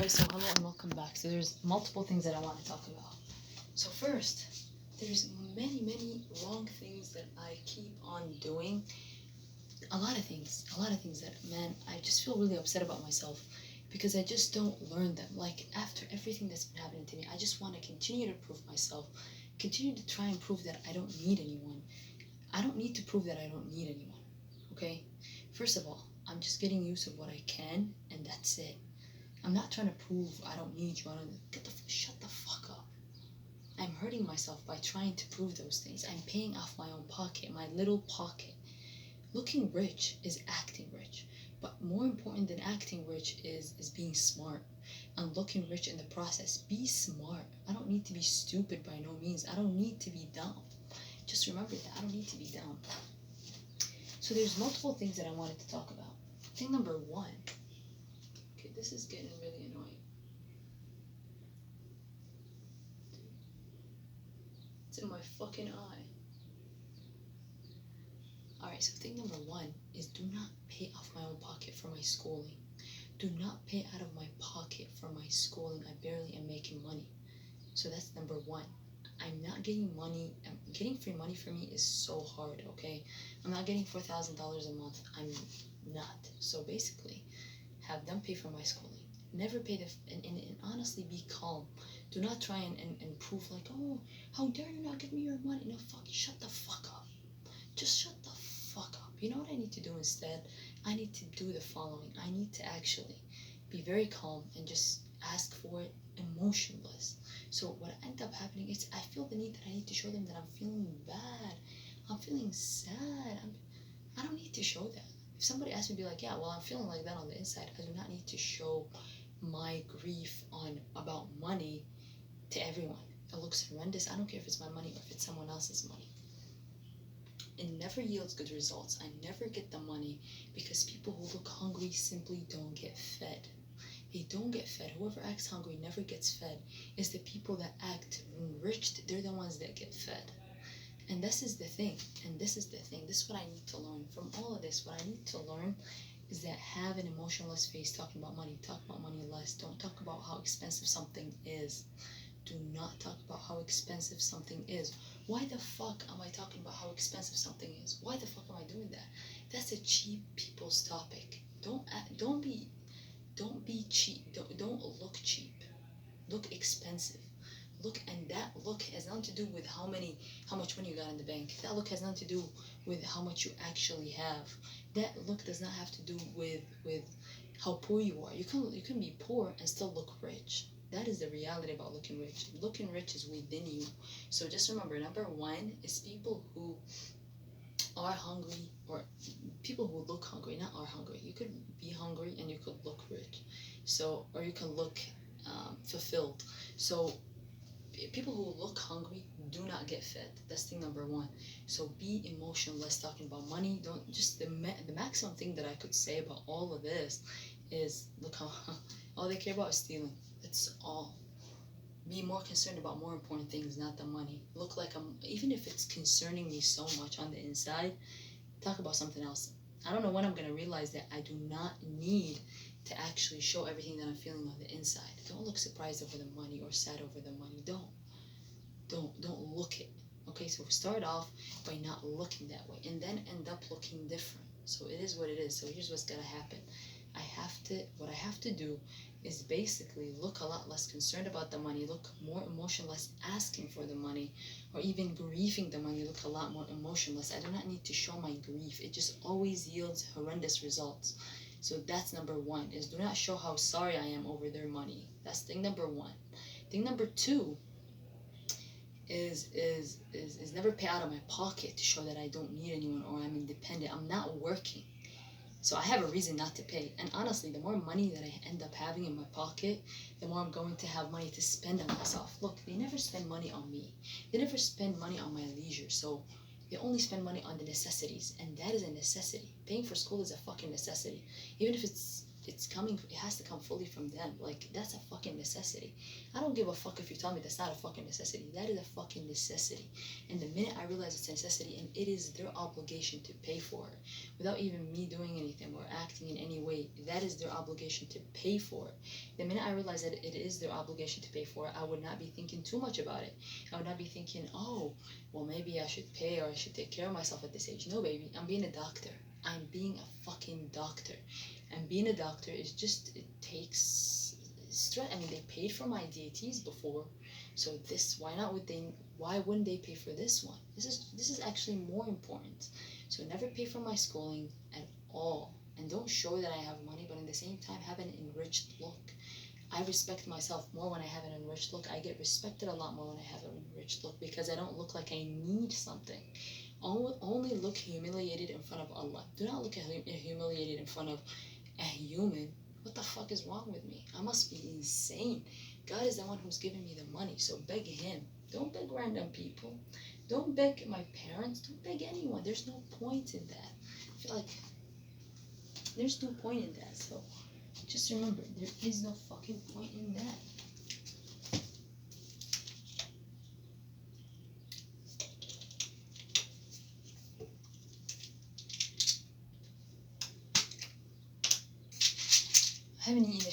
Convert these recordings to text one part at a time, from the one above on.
Alright, so hello and welcome back. So there's multiple things that I want to talk about. So first, there's many wrong things that I keep on doing. A lot of things that, man, I just feel really upset about myself because I just don't learn them. Like, after everything that's been happening to me, I just want to continue to prove myself, continue to try and prove that I don't need anyone. I don't need to prove that I don't need anyone, okay? First of all, I'm just getting use of what I can, and that's it. I'm not trying to prove I don't need you. Shut the fuck up. I'm hurting myself by trying to prove those things. I'm paying off my own pocket, my little pocket. Looking rich is acting rich. But more important than acting rich is being smart and looking rich in the process. Be smart. I don't need to be stupid by no means. I don't need to be dumb. Just remember that. I don't need to be dumb. So there's multiple things that I wanted to talk about. Thing number one. Okay, this is getting really annoying. It's in my fucking eye. Alright, so thing number one is do not pay off my own pocket for my schooling. Do not pay out of my pocket for my schooling. I barely am making money. So that's number one. I'm not getting money. Getting free money for me is so hard, okay? I'm not getting $4,000 a month. I'm not. So basically, have them pay for my schooling. Never pay and honestly be calm. Do not try and prove like, oh, how dare you not give me your money? No, shut the fuck up. Just shut the fuck up. You know what I need to do instead? I need to do the following. I need to actually be very calm and just ask for it emotionless. So what end up happening is I feel the need that I need to show them that I'm feeling bad. I'm feeling sad. I don't need to show that. If somebody asks me, be like, yeah, well, I'm feeling like that on the inside. I do not need to show my grief about money to everyone. It looks horrendous. I don't care if it's my money or if it's someone else's money. It never yields good results. I never get the money because people who look hungry simply don't get fed. They don't get fed. Whoever acts hungry never gets fed. It's the people that act enriched, they're the ones that get fed. And this is the thing. This is what I need to learn. From all of this, what I need to learn is that have an emotionless face talking about money. Talk about money less. Don't talk about how expensive something is. Do not talk about how expensive something is. Why the fuck am I talking about how expensive something is? Why the fuck am I doing that? That's a cheap people's topic. Don't be cheap. Don't look cheap. Look expensive. And that look has nothing to do with how much money you got in the bank. That look has nothing to do with how much you actually have. That look does not have to do with how poor you are. You can be poor and still look rich. That is the reality about looking rich. Looking rich is within you. So just remember, number one is people who are hungry, or people who look hungry, not are hungry. You could be hungry and you could look rich. So, or you can look fulfilled. So people who look hungry do not get fed. That's thing number one. So be emotionless talking about money. Don't just the maximum thing that I could say about all of this is look how all they care about is stealing. That's all. Be more concerned about more important things, not the money. Look like even if it's concerning me so much on the inside, talk about something else. I don't know when I'm gonna realize that I do not need to actually show everything that I'm feeling on the inside. Don't look surprised over the money or sad over the money. Don't look it. Okay, so start off by not looking that way and then end up looking different. So it is what it is. So here's what's gonna happen. What I have to do is basically look a lot less concerned about the money, look more emotionless asking for the money, or even grieving the money, look a lot more emotionless. I do not need to show my grief. It just always yields horrendous results. So that's number one, is do not show how sorry I am over their money. That's thing number one. Thing number two is never pay out of my pocket to show that I don't need anyone or I'm independent. I'm not working. So I have a reason not to pay. And honestly, the more money that I end up having in my pocket, the more I'm going to have money to spend on myself. Look, they never spend money on me. They never spend money on my leisure. So they only spend money on the necessities. And that is a necessity. Paying for school is a fucking necessity. Even if it has to come fully from them. Like, that's a fucking necessity. I don't give a fuck if you tell me that's not a fucking necessity. That is a fucking necessity. And the minute I realize it's a necessity and it is their obligation to pay for it, without even me doing anything or acting in any way, that is their obligation to pay for it. The minute I realize that it is their obligation to pay for it, I would not be thinking too much about it. I would not be thinking, oh, well, maybe I should pay or I should take care of myself at this age. No, baby, I'm being a doctor. I'm being a fucking doctor. And being a doctor is just, it takes stress. I mean, they paid for my DATs before, so why wouldn't they pay for this one? This is actually more important. So never pay for my schooling at all. And don't show that I have money, but at the same time have an enriched look. I respect myself more when I have an enriched look. I get respected a lot more when I have an enriched look because I don't look like I need something. Only look humiliated in front of Allah. Do not look humiliated in front of a human. What the fuck is wrong with me? I must be insane. God is the one who's giving me the money, so beg him. Don't beg random people. Don't beg my parents. Don't beg anyone. There's no point in that. I feel like there's no point in that. So just remember, there is no fucking point in that. I hadn't even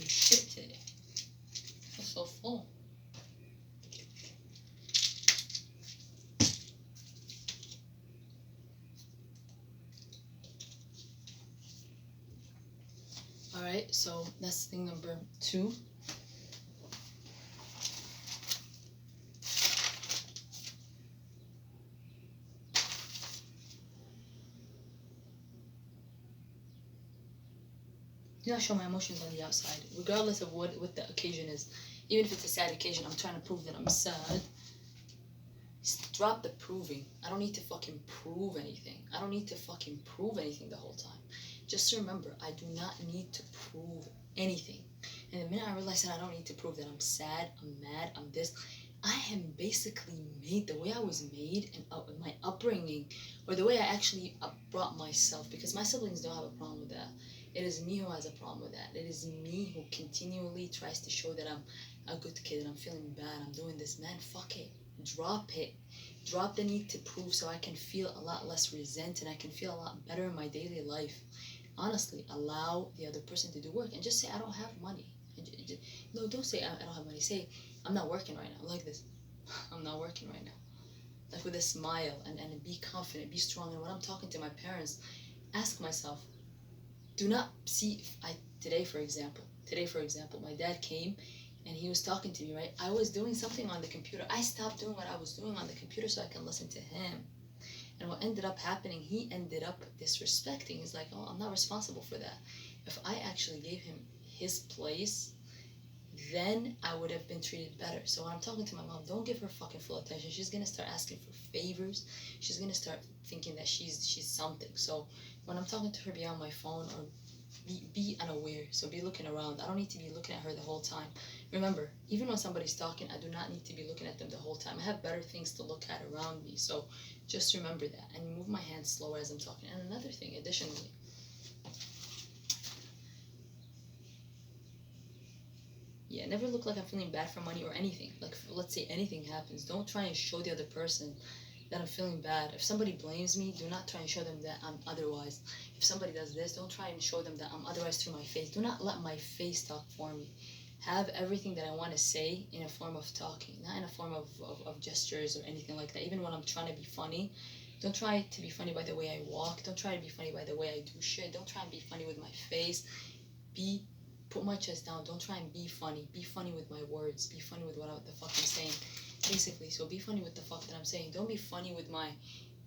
shit today. I feel so full. Alright, so that's thing number 2. Do not show my emotions on the outside, regardless of what the occasion is. Even if it's a sad occasion, I'm trying to prove that I'm sad. Just drop the proving. I don't need to fucking prove anything. I don't need to fucking prove anything the whole time. Just remember, I do not need to prove anything. And the minute I realize that I don't need to prove that I'm sad, I'm mad, I'm this, I am basically made the way I was made and my upbringing, or the way I actually brought myself, because my siblings don't have a problem with that. It is me who has a problem with that. It is me who continually tries to show that I'm a good kid and I'm feeling bad, I'm doing this. Man, fuck it. Drop it. Drop the need to prove so I can feel a lot less resent and I can feel a lot better in my daily life. Honestly, allow the other person to do work and just say, I don't have money. No, don't say, I don't have money. Say, I'm not working right now. Like this. I'm not working right now. Like with a smile and be confident, be strong. And when I'm talking to my parents, ask myself, do not see, today for example, my dad came and he was talking to me, right? I was doing something on the computer. I stopped doing what I was doing on the computer so I can listen to him. And what ended up happening, he ended up disrespecting. He's like, oh, I'm not responsible for that. If I actually gave him his place, then I would have been treated better. So when I'm talking to my mom, don't give her fucking full attention. She's gonna start asking for favors. She's gonna start thinking that she's something. So when I'm talking to her beyond my phone, or be unaware, so be looking around. I don't need to be looking at her the whole time. Remember, even when somebody's talking, I do not need to be looking at them the whole time. I have better things to look at around me. So just remember that, and move my hands slower as I'm talking. And another thing, additionally, yeah, never look like I'm feeling bad for money or anything. Like, let's say anything happens, don't try and show the other person that I'm feeling bad. If somebody blames me, do not try and show them that I'm otherwise. If somebody does this, don't try and show them that I'm otherwise through my face. Do not let my face talk for me. Have everything that I want to say in a form of talking, not in a form of gestures or anything like that. Even when I'm trying to be funny, don't try to be funny by the way I walk. Don't try to be funny by the way I do shit. Don't try and be funny with my face. Put my chest down. Don't try and be funny. Be funny with my words. Be funny with what the fuck I'm saying. Basically, so be funny with the fuck that I'm saying. Don't be funny with my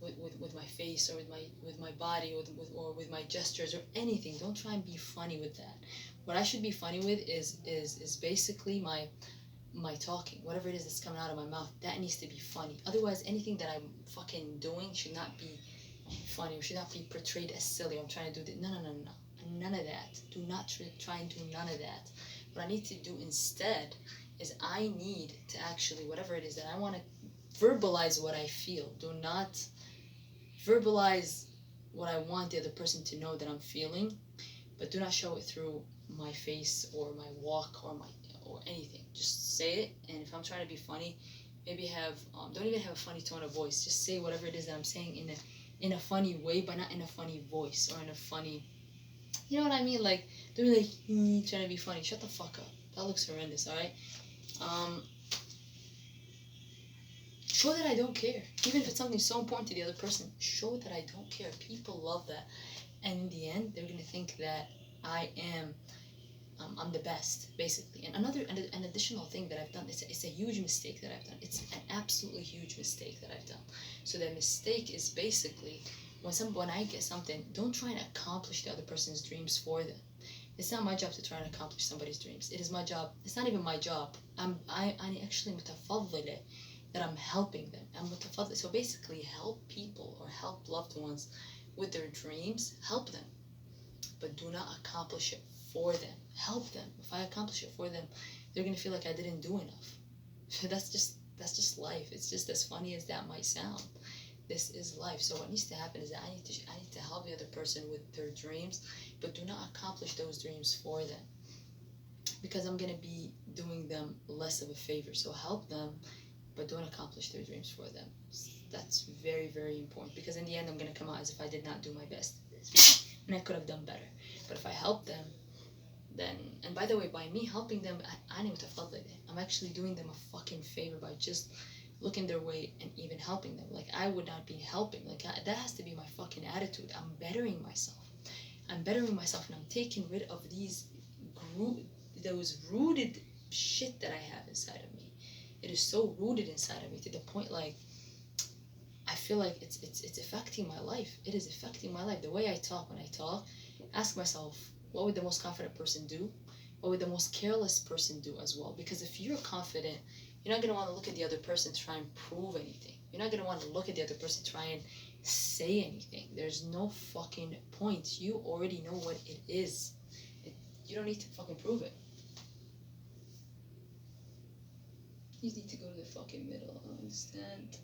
my face or with my body or with my gestures or anything. Don't try and be funny with that. What I should be funny with is basically my talking. Whatever it is that's coming out of my mouth, that needs to be funny. Otherwise, anything that I'm fucking doing should not be funny or should not be portrayed as silly. I'm trying to do this. No. None of that. Do not try and do none of that. What I need to do instead is I need to actually, whatever it is that I want to verbalize what I feel. Do not verbalize what I want the other person to know that I'm feeling. but do not show it through my face or my walk or anything. Just say it, and if I'm trying to be funny, maybe have don't even have a funny tone of voice. Just say whatever it is that I'm saying in a funny way, but not in a funny voice or in a funny, you know what I mean? Like, don't be like trying to be funny. Shut the fuck up. That looks horrendous. All right. Show that I don't care, even if it's something so important to the other person. Show that I don't care. People love that, and in the end, they're gonna think that I am I'm the best, basically. And an additional thing that I've done, it's a huge mistake that I've done. It's an absolutely huge mistake that I've done. So the mistake is basically when I get something, don't try and accomplish the other person's dreams for them. It's not my job to try and accomplish somebody's dreams. It is my job. It's not even my job. I actually متفضلة that I'm helping them. I'm متفضلة. So basically, help people or help loved ones with their dreams. Help them, but do not accomplish it for them. Help them. If I accomplish it for them, they're gonna feel like I didn't do enough. That's just life. It's just as funny as that might sound. This is life. So what needs to happen is that I need to help the other person with their dreams, but do not accomplish those dreams for them, because I'm gonna be doing them less of a favor. So help them, but don't accomplish their dreams for them. That's very, very important, because in the end I'm gonna come out as if I did not do my best, and I could have done better. But if I help them, then, and by the way, by me helping them, I'm actually doing them a fucking favor by just looking their way and even helping them. Like, I would not be helping. Like, that has to be my fucking attitude. I'm bettering myself. I'm bettering myself, and I'm taking rid of those rooted shit that I have inside of me. It is so rooted inside of me to the point, like, I feel like it's affecting my life. It is affecting my life. The way I talk, when I talk, ask myself, what would the most confident person do? What would the most careless person do as well? Because if you're confident, you're not going to want to look at the other person to try and prove anything. You're not going to want to look at the other person to try and say anything. There's no fucking point. You already know what it is. You don't need to fucking prove it. You need to go to the fucking middle. I understand.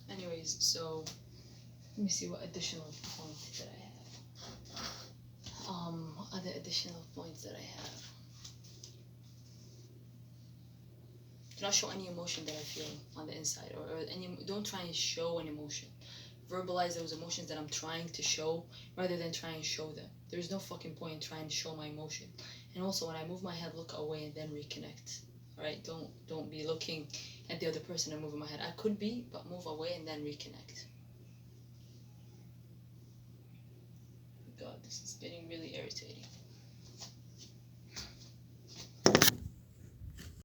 Anyways, so let me see what additional points that I have. What other additional points that I have? Do not show any emotion that I feel on the inside, or don't try and show an emotion. Verbalize those emotions that I'm trying to show rather than try and show them. There's no fucking point in trying to show my emotion. And also, when I move my head, look away and then reconnect. Alright, don't be looking at the other person and moving my head. I could be, but move away and then reconnect. God, this is getting really irritating.